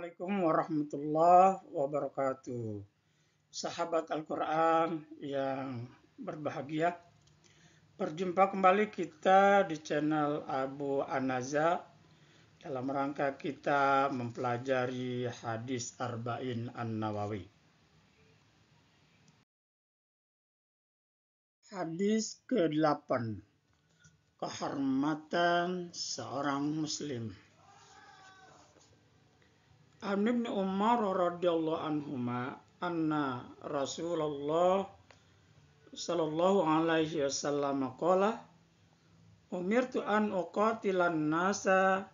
Assalamualaikum warahmatullahi wabarakatuh. Sahabat Al-Quran yang berbahagia, berjumpa kembali kita di channel Abu Anaza dalam rangka kita mempelajari hadis Arba'in An-Nawawi. Hadis ke-8, kehormatan seorang muslim. An Ibnu Umar radhiyallahu anhuma anna Rasulullah sallallahu alaihi wasallam qala umirtu an uqatilan nasa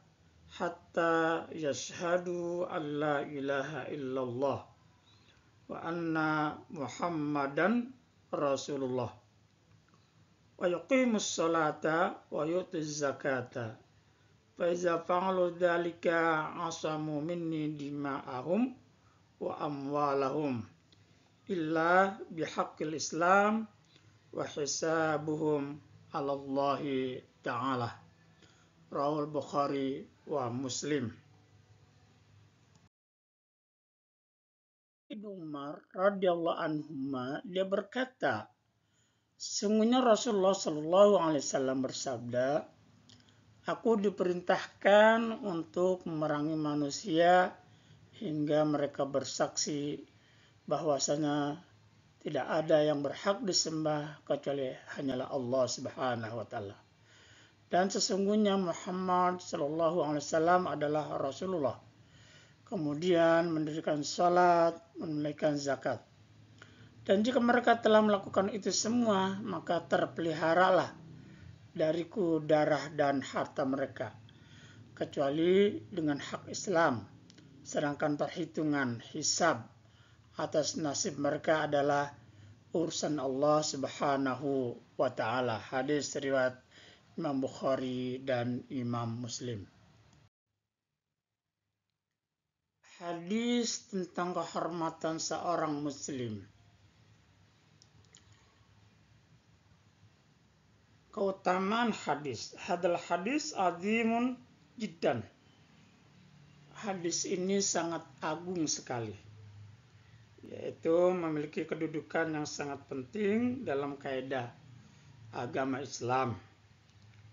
hatta yashhadu an la ilaha illallah wa anna Muhammadan Rasulullah wa yuqimus salata wa yutuz zakata فإذا فعلوا ذلك عصموا مني دماءهم وأموالهم إلا بحق الإسلام وحسابهم على الله تعالى. رواه البخاري ومسلم. Ibnu Umar radhiyallahu anhuma dia berkata, sesungguhnya Rasulullah sallallahu alaihi wasallam bersabda, aku diperintahkan untuk memerangi manusia hingga mereka bersaksi bahwasanya tidak ada yang berhak disembah kecuali hanyalah Allah Subhanahu wa taala. Dan sesungguhnya Muhammad sallallahu alaihi wasallam adalah Rasulullah. Kemudian mendirikan salat, menunaikan zakat. Dan jika mereka telah melakukan itu semua, maka terpeliharalah dariku darah dan harta mereka, kecuali dengan hak Islam. Sedangkan perhitungan hisab atas nasib mereka adalah urusan Allah Subhanahu wa ta'ala. Hadis riwayat Imam Bukhari dan Imam Muslim. Hadis tentang kehormatan seorang muslim. Keutamaan hadis. Hadal hadis azimun jiddan. Hadis ini sangat agung sekali, yaitu memiliki kedudukan yang sangat penting dalam kaidah agama Islam,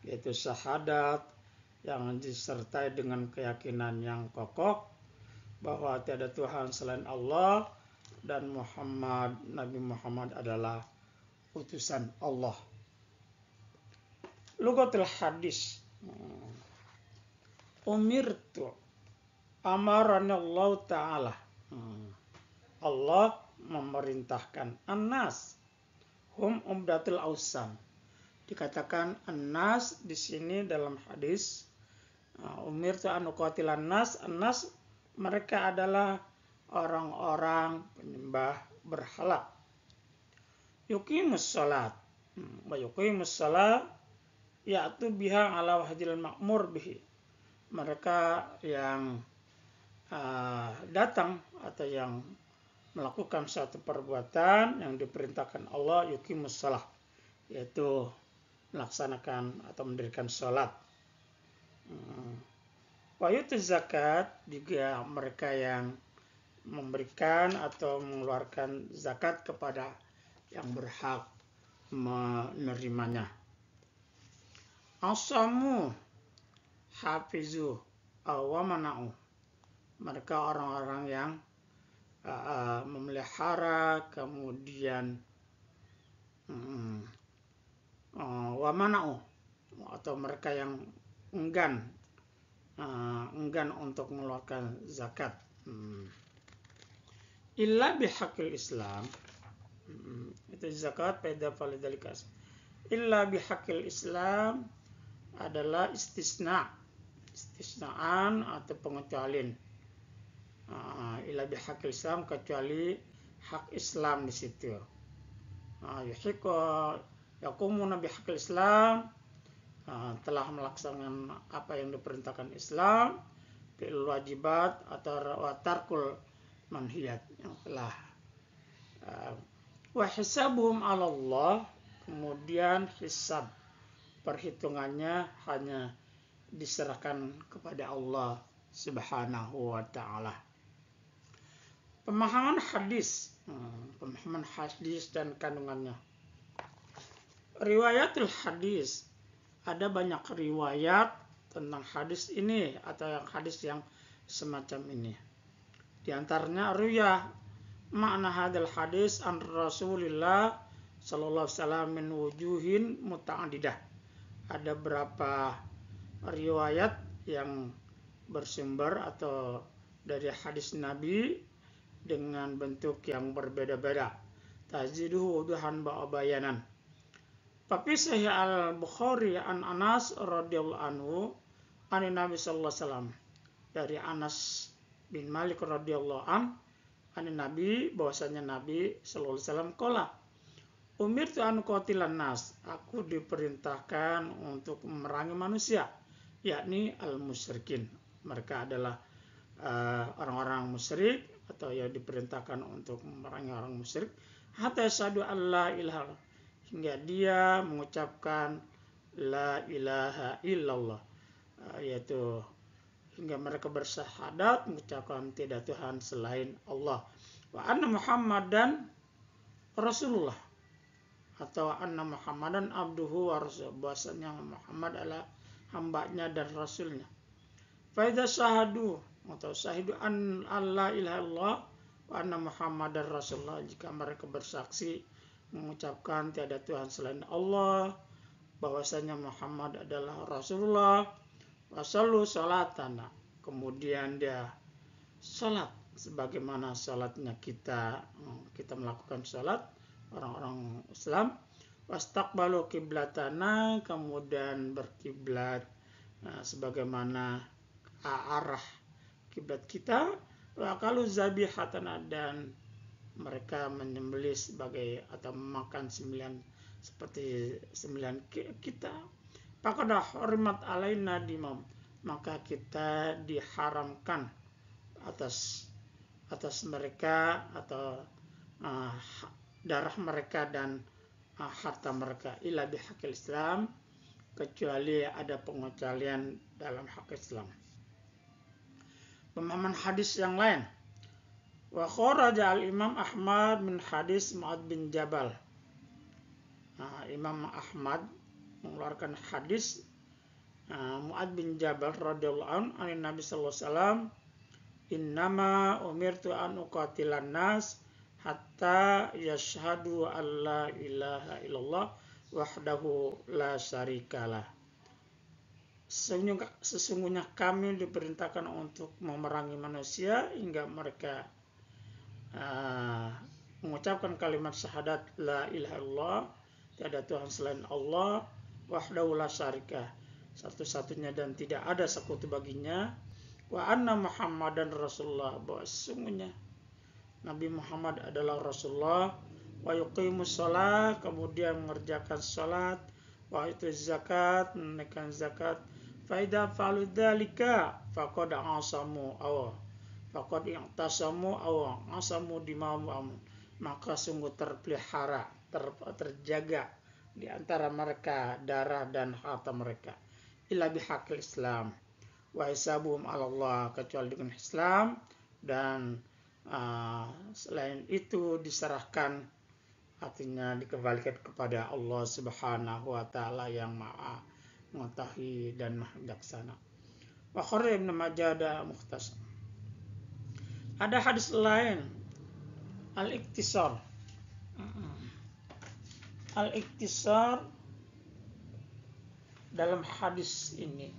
yaitu syahadat yang disertai dengan keyakinan yang kokoh bahwa tiada Tuhan selain Allah dan Nabi Muhammad adalah utusan Allah. Lugatul hadis. Umirtu, amarani Allah Ta'ala. Allah memerintahkan. An-nas hum umdatul ausam. Dikatakan an-nas di sini dalam hadis. Umirtu an uqatilan nas. An-nas mereka adalah orang-orang penyembah berhala. Yuqimus salat. Wa yuqimus salat yaitu biha ala wahjil ma'mur bihi. Mereka yang datang atau yang melakukan suatu perbuatan yang diperintahkan Allah, yuqimus shalah, yaitu melaksanakan atau mendirikan sholat. Wa yutuz zakat, juga mereka yang memberikan atau mengeluarkan zakat kepada yang berhak menerimanya. Asamu hafizu wa mana'u. Mereka orang-orang yang memelihara, kemudian wa mana'u, atau mereka yang enggan untuk mengeluarkan zakat. Illa bihaqil Islam. Itu zakat pada validalikas. Illa bihaqil Islam adalah istisnaan atau pengecualian. Illa bihaqil Islam, kecuali hak Islam di situ. Yaqumuna bihaqil Islam, telah melaksanakan apa yang diperintahkan Islam, fi'il wajibat atau tarkul manhiyat, yang telah wa hisabuhum 'ala Allah, kemudian hisab perhitungannya hanya diserahkan kepada Allah Subhanahu wa ta'ala. Pemahaman hadis, dan kandungannya. Riwayatul hadis, ada banyak riwayat tentang hadis ini atau hadis yang semacam ini. Di antaranya ruya makna hadal hadis an Rasulillah sallallahu alaihi wasallam min wujuhin muta'addidah. Ada berapa riwayat yang bersumber atau dari hadis Nabi dengan bentuk yang berbeda-beda. Taziduhu wuduhan ba'abayanan. Tapi Sahih Al-Bukhari an Anas radhiyallahu anhu an Nabi sallallahu alaihi wasallam, dari Anas bin Malik radhiyallahu an Nabi, bahwasanya Nabi sallallahu alaihi wasallam qala umirtu an qatilan nas, aku diperintahkan untuk memerangi manusia, yakni al-musyrikin. Mereka adalah orang-orang musyrik, atau ya diperintahkan untuk memerangi orang musyrik, hatta yashhadu an la ilaha, hingga dia mengucapkan la ilaha illallah, yaitu hingga mereka bersyahadat mengucapkan tidak Tuhan selain Allah, wa anna Muhammadan Rasulullah, atau anna Muhammadan abduhu wa rasul, bahwasanya Muhammad adalah hambanya dan rasulnya. Fa idza syahadu, atau syahidu an la ilaha illallah wa anna Muhammadar Rasulullah, jika mereka bersaksi mengucapkan tiada Tuhan selain Allah, bahwasanya Muhammad adalah Rasulullah, wasallu salatana, kemudian dia salat sebagaimana salatnya kita melakukan salat orang-orang Islam, wastaqbalu qiblatana, kemudian berkiblat sebagaimana arah kiblat kita, wa akalu zabihatana, dan mereka menyembelih sebagai atau memakan seperti sembilan kita. Faqad hurimat alaina dimam, maka kita diharamkan atas mereka atau darah mereka dan harta mereka, illa bihaqil Islam, kecuali ada pengecualian dalam hak Islam. Pemahaman hadis yang lain, wa kharaja al-Imam Ahmad min hadis Mu'ad bin Jabal. Imam Ahmad mengeluarkan hadis Mu'ad bin Jabal radhiyallahu anhu an Nabi sallallahu alaihi wasallam, innama umirtu an uqatilan nas hatta yashhadu an la ilaha illallah wahdahu la syarikalah. Sesungguhnya kami diperintahkan untuk memerangi manusia hingga mereka mengucapkan kalimat syahadat la ilaha illallah, tiada Tuhan selain Allah, wahdahu la syarikah, satu-satunya dan tidak ada sekutu baginya, wa anna Muhammadan Rasulullah, bahwa sesungguhnya Nabi Muhammad adalah Rasulullah, wa yuqimus shalah, kemudian mengerjakan salat, wa itu zakat, menunaikan zakat, fa idza fa'alu dzalika faqad asamu aw faqad i'tasamu aw asamu dimam, maka sungguh terpelihara, terjaga di antara mereka darah dan harta mereka, illa bihaqil Islam wa hisabuhum 'ala Allah, kecuali dengan Islam, dan selain itu diserahkan, artinya dikembalikan kepada Allah Subhanahu wa taala yang Maha mengetahui dan Maha bijaksana. Wa kharaja Ibnu Majah mukhtasar. Ada hadis lain, al-iktisar. Al-iktisar dalam hadis ini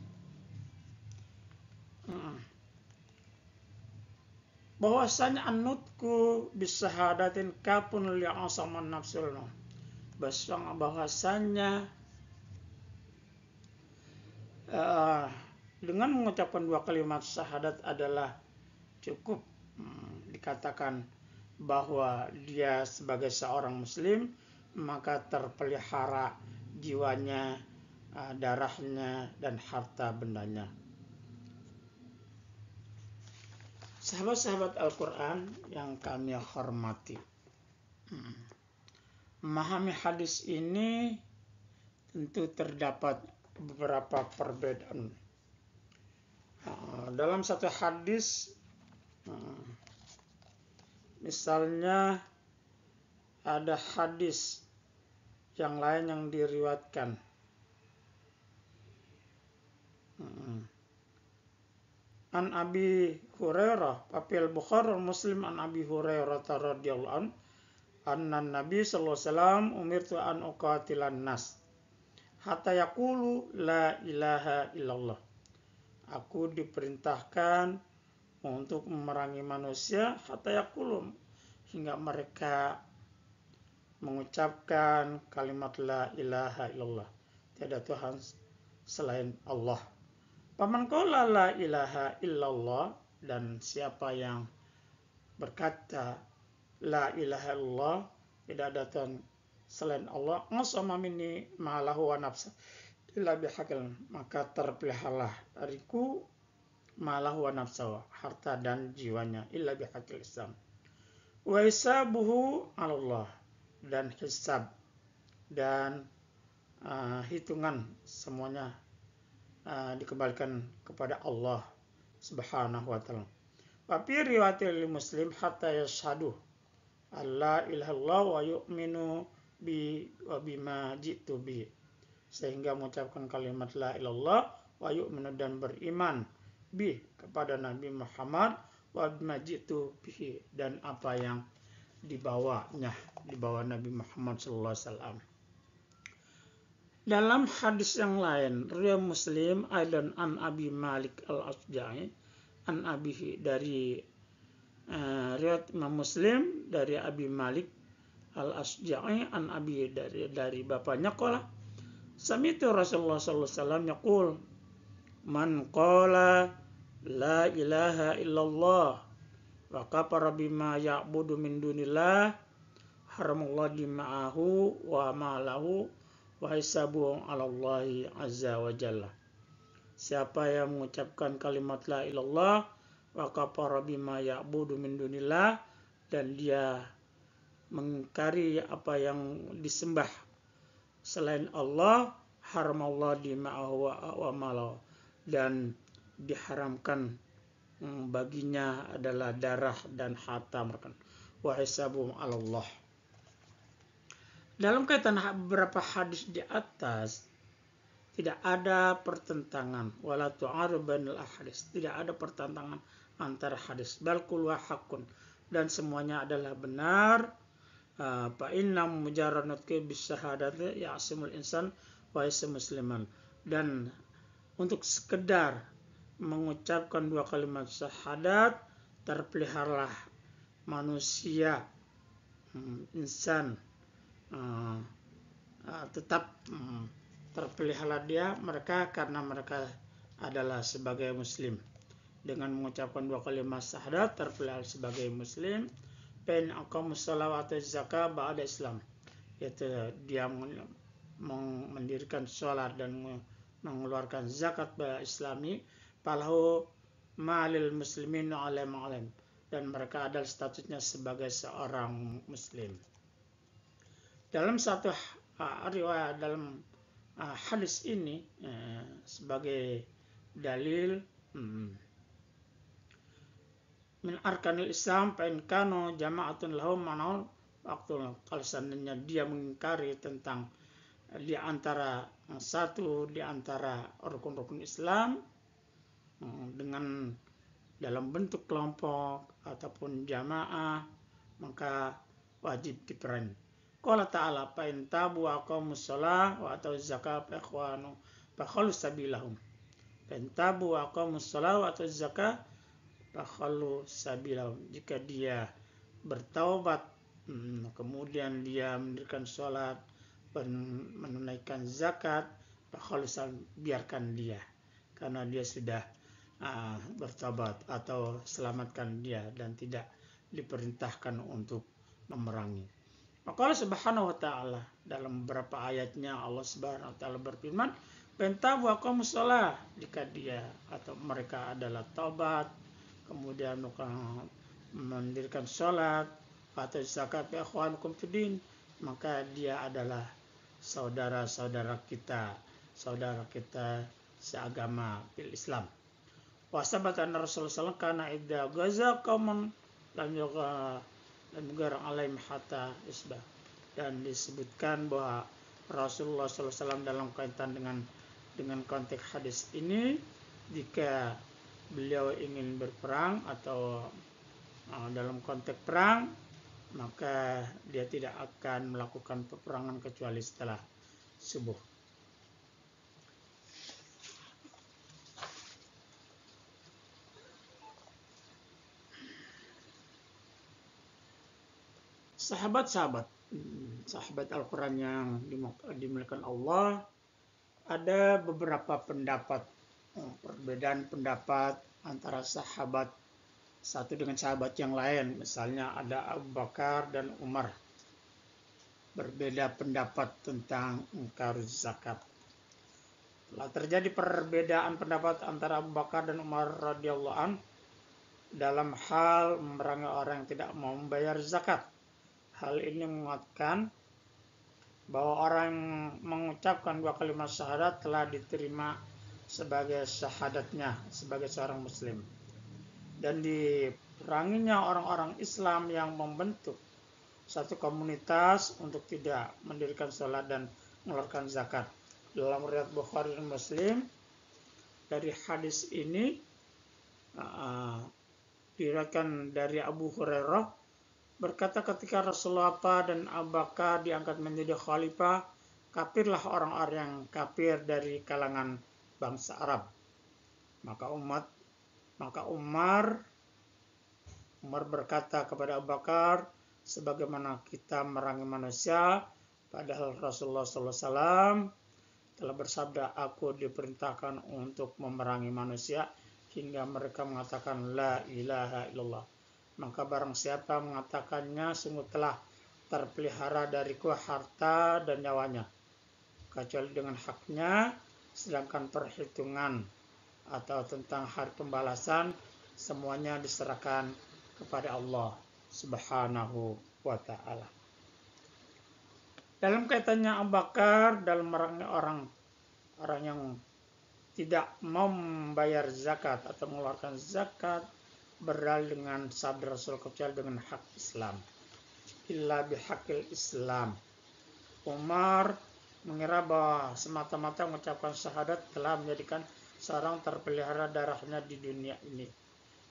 bahwasanya an-nutku bisahadatin kapun li'asaman nafsul, bahwasanya dengan mengucapkan dua kalimat syahadat adalah cukup dikatakan bahwa dia sebagai seorang muslim, maka terpelihara jiwanya, darahnya, dan harta bendanya. Sahabat-sahabat Al-Quran yang kami hormati, memahami hadis ini tentu terdapat beberapa perbedaan. Dalam satu hadis Misalnya ada hadis yang lain yang diriwayatkan. An Abi Hurairah, papil Bukhari Muslim an Abi Hurairah radhiyallahu an, anna Nabi sallallahu alaihi wasallam umirtu an uqatilan nas hatta yaqulu la ilaha illallah. Aku diperintahkan untuk memerangi manusia hatta yaqulu, hingga mereka mengucapkan kalimat la ilaha illallah, tiada Tuhan selain Allah. Paman qala la ilaha illallah, dan siapa yang berkata la ilaha illallah, tidak ada Tuhan selain Allah, ngasama minni ma'lahu wa nafsa illa bihaqil, maka terpeliharalah dariku ma'lahu wa nafsa, harta dan jiwanya, illa bihaqil Islam. Wa hisabuhu 'ala Allah, dan hisab dan hitungan semuanya dikembalikan kepada Allah Subhanahu wa taala. Wa fi riwayatil Muslim hatta yashhadu alla ilaha illallah wa yu'minu bi wa bima jitu bi, sehingga mengucapkan kalimat la ilallah wa yu'minu, dan beriman bi kepada Nabi Muhammad, wa bima jitu bihi, dan apa yang dibawa Nabi Muhammad sallallahu alaihi wasallam. Dalam hadis yang lain, riwayat Muslim aidan an Abi Malik al-Asja'i an abihi, dari riwayat Imam Muslim dari Abi Malik al-Asja'i an abi, dari bapaknya, qala sami'tu Rasulullah sallallahu alaihi wasallam yaqul man qala la ilaha illallah wa kafara bima ya'budu min dunillah haramallahu dima'ahu wa malahu wa hisabuhu 'ala Allahi azza wa jalla. Siapa yang mengucapkan kalimat la ilallah wa kafara bima ya'budu min dunillah, dan dia mengingkari apa yang disembah selain Allah, haramallahu dima'ahu wa malahu, dan diharamkan baginya adalah darah dan harta mereka, wa hisabuhu 'ala Allah. Dalam kaitan beberapa hadis di atas, tidak ada pertentangan, wala tu'arud bainal ahadits, tidak ada pertentangan antara hadis, bal kullu haqqun, dan semuanya adalah benar. Fa inna mujarrad bisyahadati ya'simul insan wa yasa musliman, dan untuk sekedar mengucapkan dua kalimat syahadat, terpeliharalah manusia, insan, tetap terpelihara mereka karena mereka adalah sebagai muslim. Dengan mengucapkan dua kalimat syahadat, terpelihara sebagai muslim. Pen aqamus shalah wa atuz zakah ba'da Islam, yaitu dia mendirikan sholat dan mengeluarkan zakat pada Islami, falahu ma'alil muslimin alim, dan mereka adalah statusnya sebagai seorang muslim. Dalam satu riwayat dalam hadis ini sebagai dalil min arkanil Islam fa in kanu jama'atun lahum man'un waktu, kalau seandainya dia mengingkari tentang di antara satu di antara rukun-rukun Islam dengan dalam bentuk kelompok ataupun jamaah, maka wajib diperangi. Qala ta'ala fa in tabu wa aqamus shalah wa atuz zakata fa ikhwanu fa khallu sabilahum. Fa in tabu wa aqamus shalah wa atuz zakata fa khallu sabilahum. Jika dia bertaubat, kemudian dia mendirikan sholat, menunaikan zakat, fa khallu, biarkan dia, karena dia sudah bertobat, atau selamatkan dia dan tidak diperintahkan untuk memerangi. Maka Allah Subhanahu wa taala dalam beberapa ayatnya, Allah Subhanahu wa taala berfirman, "Pentabu aqamus shalah," jika dia atau mereka adalah taubat, kemudian mendirikan salat atau zakat, ya ikhwanukum fiddin, maka dia adalah saudara-saudara kita, saudara kita seagama fil Islam. Wa sabata anna Rasulullah sallallahu alaihi wasallam kana idza gaza qauman lam dan mugarang alaihim hatta isbah. Dan disebutkan bahwa Rasulullah SAW dalam kaitan dengan konteks hadis ini, jika beliau ingin berperang atau dalam konteks perang, maka dia tidak akan melakukan peperangan kecuali setelah subuh. Sahabat Al-Quran yang dimuliakan Allah, ada beberapa perbedaan pendapat antara sahabat satu dengan sahabat yang lain. Misalnya ada Abu Bakar dan Umar berbeda pendapat tentang ingkar zakat. Telah terjadi perbedaan pendapat antara Abu Bakar dan Umar radhiyallahu an dalam hal memerangi orang yang tidak mau membayar zakat. Hal ini menguatkan bahwa orang yang mengucapkan 2 kalimat syahadat telah diterima sebagai syahadatnya sebagai seorang muslim. Dan diperanginya orang-orang Islam yang membentuk satu komunitas untuk tidak mendirikan sholat dan mengeluarkan zakat. Dalam riwayat Bukhari dan Muslim, dari hadis ini diriwayatkan dari Abu Hurairah berkata, ketika Rasulullah dan Abu Bakar diangkat menjadi khalifah, kafirlah orang-orang yang kafir dari kalangan bangsa Arab. Maka Umar berkata kepada Abu Bakar, sebagaimana kita merangi manusia, padahal Rasulullah SAW telah bersabda, aku diperintahkan untuk memerangi manusia hingga mereka mengatakan la ilaha illallah. Maka barang siapa mengatakannya, sungguh telah terpelihara dariku harta dan nyawanya, kecuali dengan haknya, sedangkan perhitungan atau tentang hari pembalasan semuanya diserahkan kepada Allah Subhanahu wa ta'ala. Dalam kaitannya Abu Bakar dalam memerangi orang yang tidak mau membayar zakat atau mengeluarkan zakat, berdalil dengan sabda Rasul, kecuali dengan hak Islam. Illa bihaqil Islam. Umar mengira bahwa semata-mata mengucapkan syahadat telah menjadikan seorang terpelihara darahnya di dunia ini.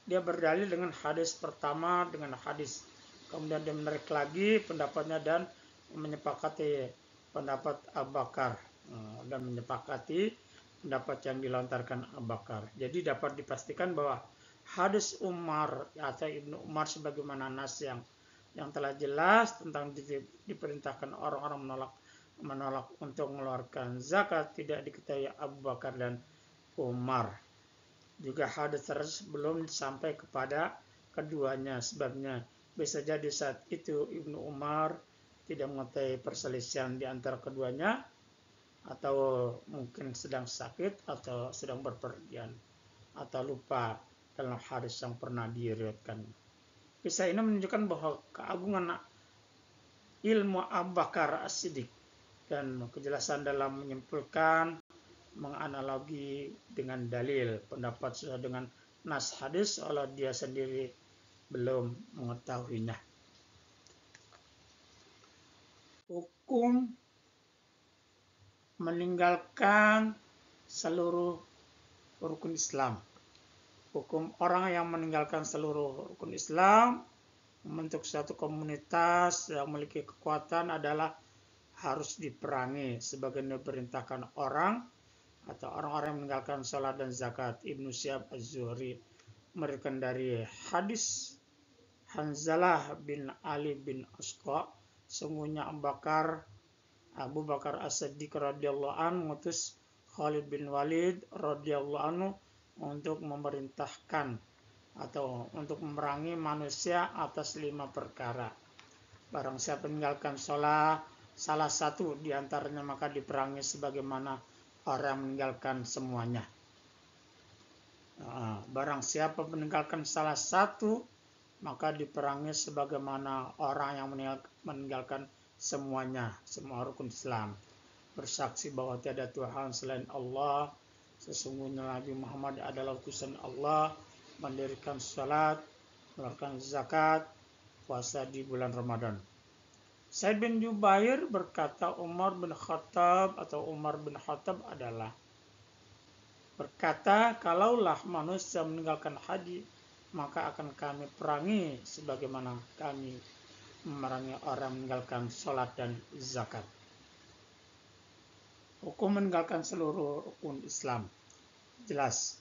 Dia berdalil dengan hadis pertama, dengan hadis. Kemudian dia menarik lagi pendapatnya dan menyepakati pendapat Abu Bakar dan menyepakati pendapat yang dilontarkan Abu Bakar. Jadi dapat dipastikan bahwa hadis Umar atau Ibnu Umar sebagaimana nas yang telah jelas tentang diperintahkan orang-orang menolak untuk mengeluarkan zakat tidak diketahui Abu Bakar dan Umar. Juga hadis tersebut belum sampai kepada keduanya, sebabnya bisa jadi saat itu Ibnu Umar tidak mengetahui perselisihan di antara keduanya, atau mungkin sedang sakit atau sedang berpergian atau lupa dalam hadis yang pernah diriwayatkan. Kisah ini menunjukkan bahwa keagungan ilmu Abu Bakar As-Siddiq dan kejelasan dalam menyimpulkan, menganalogi dengan dalil pendapat sesuai dengan nas hadis, kalau dia sendiri belum mengetahuinya. Hukum meninggalkan seluruh rukun Islam. Hukum orang yang meninggalkan seluruh rukun Islam membentuk suatu komunitas yang memiliki kekuatan adalah harus diperangi sebagaimana diperintahkan orang atau orang-orang yang meninggalkan salat dan zakat. Ibnu Syihab Az-Zuhri meriwayatkan dari hadis Hanzalah bin Ali bin Asqa, sungguhnya Abu Bakar As-Siddiq radhiyallahu anhu mengutus Khalid bin Walid radhiyallahu anhu untuk memerintahkan atau untuk memerangi manusia atas 5 perkara. Barang siapa meninggalkan salah satu di antaranya, maka diperangi sebagaimana orang meninggalkan semuanya. Barang siapa meninggalkan salah satu, maka diperangi sebagaimana orang yang meninggalkan semuanya, semua rukun Islam. Bersaksi bahwa tiada Tuhan selain Allah, sesungguhnya Nabi Muhammad adalah utusan Allah, mendirikan salat, mengeluarkan zakat, puasa di bulan Ramadan. Sa'id bin Jubair berkata Umar bin Khattab adalah berkata, kalaulah manusia meninggalkan haji, maka akan kami perangi sebagaimana kami memerangi orang meninggalkan sholat dan zakat. Hukum meninggalkan seluruh rukun Islam jelas,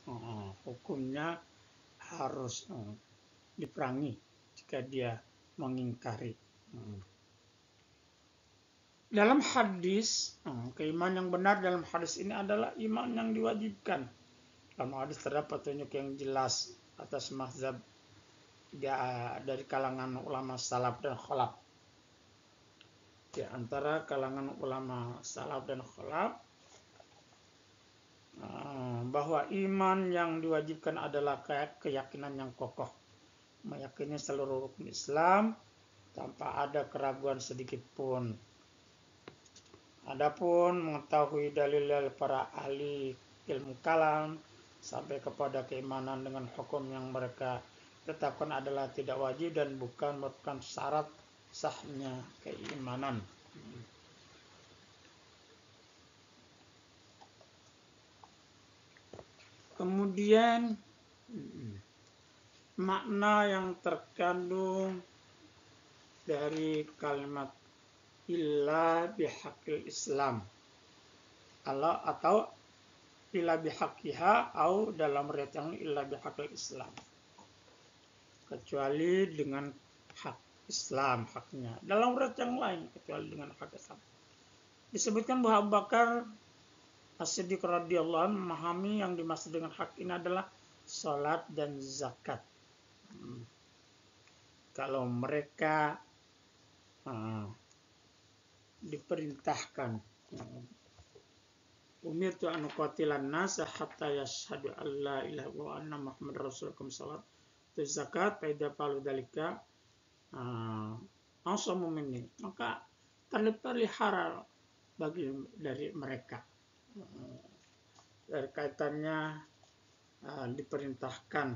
hukumnya harus diperangi jika dia mengingkari. Dalam hadis, keimanan yang benar dalam hadis ini adalah iman yang diwajibkan. Dalam hadis terdapat petunjuk yang jelas atas mazhab dari kalangan ulama salaf dan khalaf. Di antara kalangan ulama salaf dan khalaf, bahwa iman yang diwajibkan adalah keyakinan yang kokoh, meyakini seluruh rukun Islam tanpa ada keraguan sedikit pun. Adapun mengetahui dalil para ahli ilmu kalam sampai kepada keimanan dengan hukum yang mereka tetapkan adalah tidak wajib dan bukan merupakan syarat sahnya keimanan. Kemudian makna yang terkandung dari kalimat illa bihaqil Islam atau illa bihaqiha atau dalam riwayat yang illa bihaqil Islam, kecuali dengan hak Islam, haknya. Dalam riwayat yang lain, kecuali dengan hak Islam. Disebutkan bahwa Abu Bakar As-Siddiq radhiyallahu anhu memahami yang dimaksud dengan hak ini adalah salat dan zakat. Kalau mereka diperintahkan umirtu an uqatilan nas hatta yashhadu an la ilaha illallah wa anna muhammadar rasulullah salat zakat fa idza falu dalika asamu minni, maka terpelihara dari mereka. Dari kaitannya diperintahkan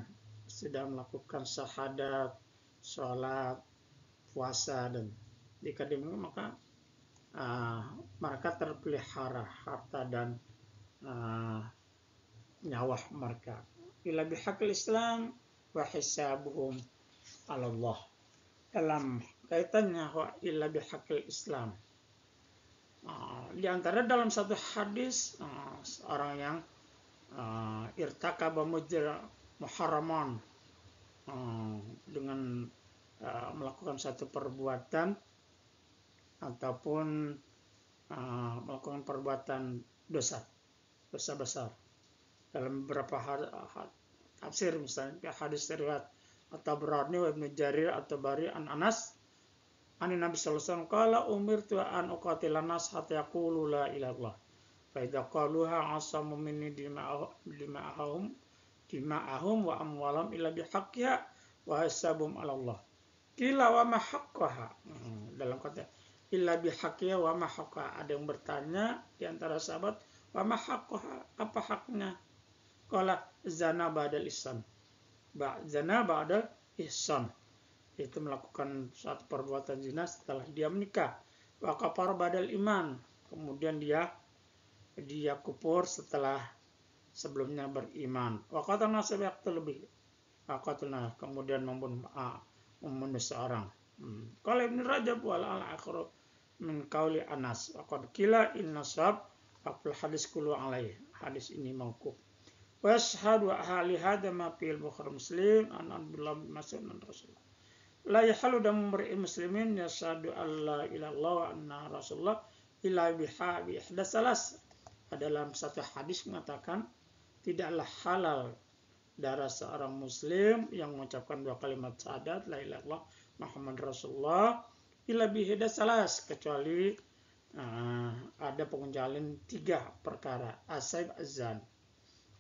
sedang melakukan syahadat, sholat, puasa, dan jika demikian maka mereka terpelihara harta dan nyawa mereka. Illa bihaqil Islam wa hisabuhum 'ala Allah. Dalam kaitannya wa illa bihaqil Islam, di antara dalam satu hadis orang yang irtakaba muharraman dengan melakukan satu perbuatan ataupun melakukan perbuatan dosa besar. Dalam beberapa tafsir, misalnya hadis riwayat At-Tabrani wa Ibnu Jarir At-Tabari an Anas an Nabi sallallahu alaihi wasallam qala umirtu an uqatilan nas hatta yaqulu la ilaha illallah fa idza qaluha asamu minni dima'ahum wa amwalahum illa bihaqqiha wa hisabum 'ala Allah. Qila wa ma haqqaha, dalam kata illa bihaqqiha wa ma haqqaha, ada yang bertanya di antara sahabat, wa ma haqqaha, apa haknya? Qala zina ba'dal ihsan, itu melakukan suatu perbuatan zina setelah dia menikah. Wa kafar badal iman, kemudian dia kufur setelah sebelumnya beriman. Wa qatana sabaqtul lebih, kemudian membunuh seorang. Qala Ibnu Rajab wal al-akhir min qauli Anas wa qad qila inna sab fil hadis kullu alaihi, hadis ini mauquf. Wa yashhadu ahli hadha ma fil Bukhari Muslim an Abdullah bin Mas'ud an Rasulullah la yahalu damu mar'i muslimin yashhadu an la ilaha illallah wa anna rasulullah illa bi ihdasalas. Dalam satu hadis mengatakan tidaklah halal darah seorang muslim yang mengucapkan dua kalimat syahadat la ilaha illallah Muhammad Rasulullah illa bi ihdasalas, kecuali ada pengecualian tiga perkara. Asaib azan,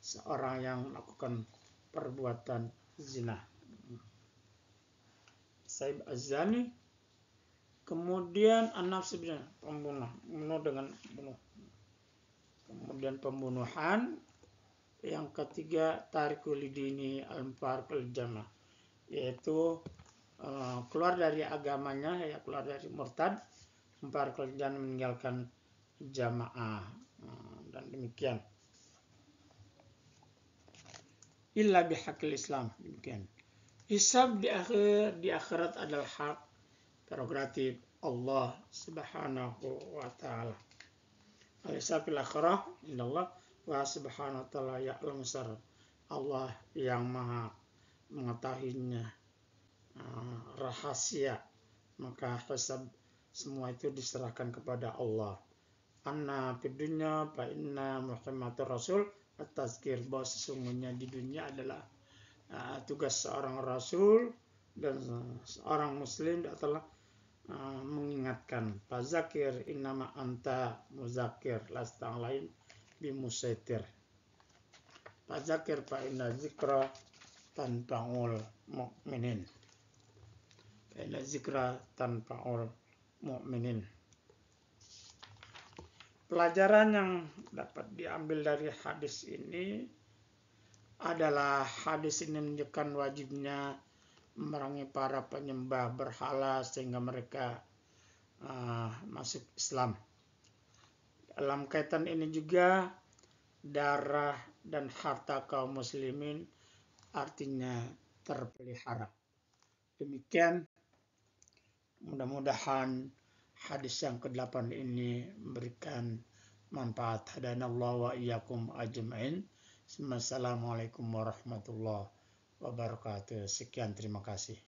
seorang yang melakukan perbuatan zina, saib azani, kemudian an-nafs pembunuh dengan bunuh, kemudian pembunuhan, yang ketiga tarikul dini al-farqul jamaah, yaitu keluar dari agamanya, ya keluar dari murtad, dan meninggalkan jamaah. Dan demikian. Illa bihaqil Islam, demikian. Hisab di akhirat adalah hak prerogatif Allah Subhanahu wa taala. Al-hisab fil akhirah indallah wa subhanahu wa taala ya'lamu sir. Allah yang maha mengetahuinya rahasia, maka hisab semua itu diserahkan kepada Allah. Anna fid dunya fa inna Muhammadur Rasul at-tazkir, bahwa sesungguhnya di dunia adalah tugas seorang rasul dan seorang muslim adalah mengingatkan. Fazakir innama anta muzakir, lasta lain bimusaitir. Fazakir fa inna zikra tanfa'ul mu'minin. Fa inna zikra tanfa'ul mu'minin. Pelajaran yang dapat diambil dari hadis ini adalah hadis ini menunjukkan wajibnya memerangi para penyembah berhala sehingga mereka masuk Islam. Dalam kaitan ini juga darah dan harta kaum muslimin artinya terpelihara. Demikian, mudah-mudahan hadis yang ke-8 ini memberikan manfaat. Hadanallahu wa iyyakum ajma'in. Assalamualaikum warahmatullahi wabarakatuh. Sekian, terima kasih.